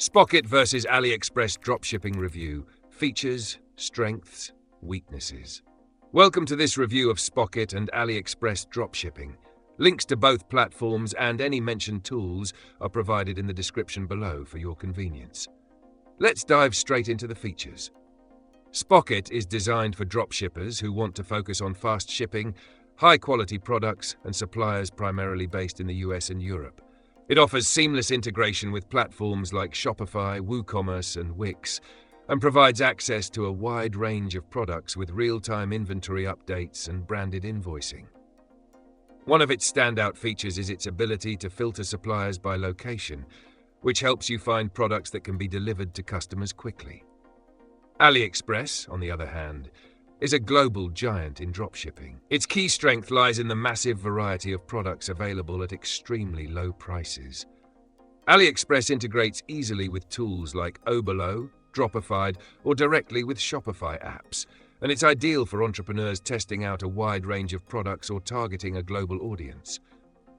Spocket versus AliExpress Dropshipping Review. Features, strengths, weaknesses. Welcome to this review of Spocket and AliExpress Dropshipping. Links to both platforms and any mentioned tools are provided in the description below for your convenience. Let's dive straight into the features. Spocket is designed for dropshippers who want to focus on fast shipping, high-quality products, and suppliers primarily based in the US and Europe. It offers seamless integration with platforms like Shopify, WooCommerce, and Wix, and provides access to a wide range of products with real-time inventory updates and branded invoicing. One of its standout features is its ability to filter suppliers by location, which helps you find products that can be delivered to customers quickly. AliExpress, on the other hand, is a global giant in dropshipping. Its key strength lies in the massive variety of products available at extremely low prices. AliExpress integrates easily with tools like Oberlo, Dropify, or directly with Shopify apps, and it's ideal for entrepreneurs testing out a wide range of products or targeting a global audience.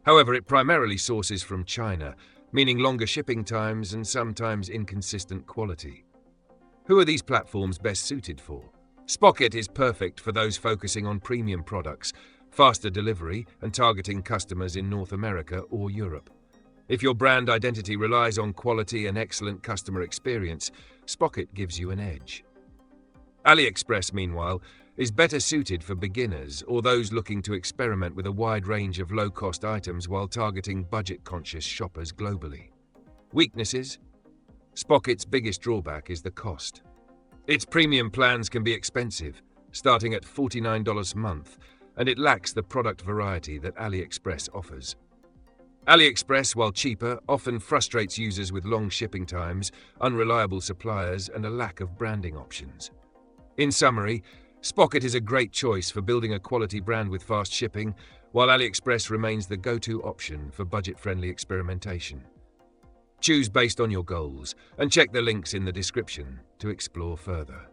However, it primarily sources from China, meaning longer shipping times and sometimes inconsistent quality. Who are these platforms best suited for? Spocket is perfect for those focusing on premium products, faster delivery, and targeting customers in North America or Europe. If your brand identity relies on quality and excellent customer experience, Spocket gives you an edge. AliExpress, meanwhile, is better suited for beginners or those looking to experiment with a wide range of low-cost items while targeting budget-conscious shoppers globally. Weaknesses? Spocket's biggest drawback is the cost. Its premium plans can be expensive, starting at $49 a month, and it lacks the product variety that AliExpress offers. AliExpress, while cheaper, often frustrates users with long shipping times, unreliable suppliers, and a lack of branding options. In summary, Spocket is a great choice for building a quality brand with fast shipping, while AliExpress remains the go-to option for budget-friendly experimentation. Choose based on your goals, and check the links in the description to explore further.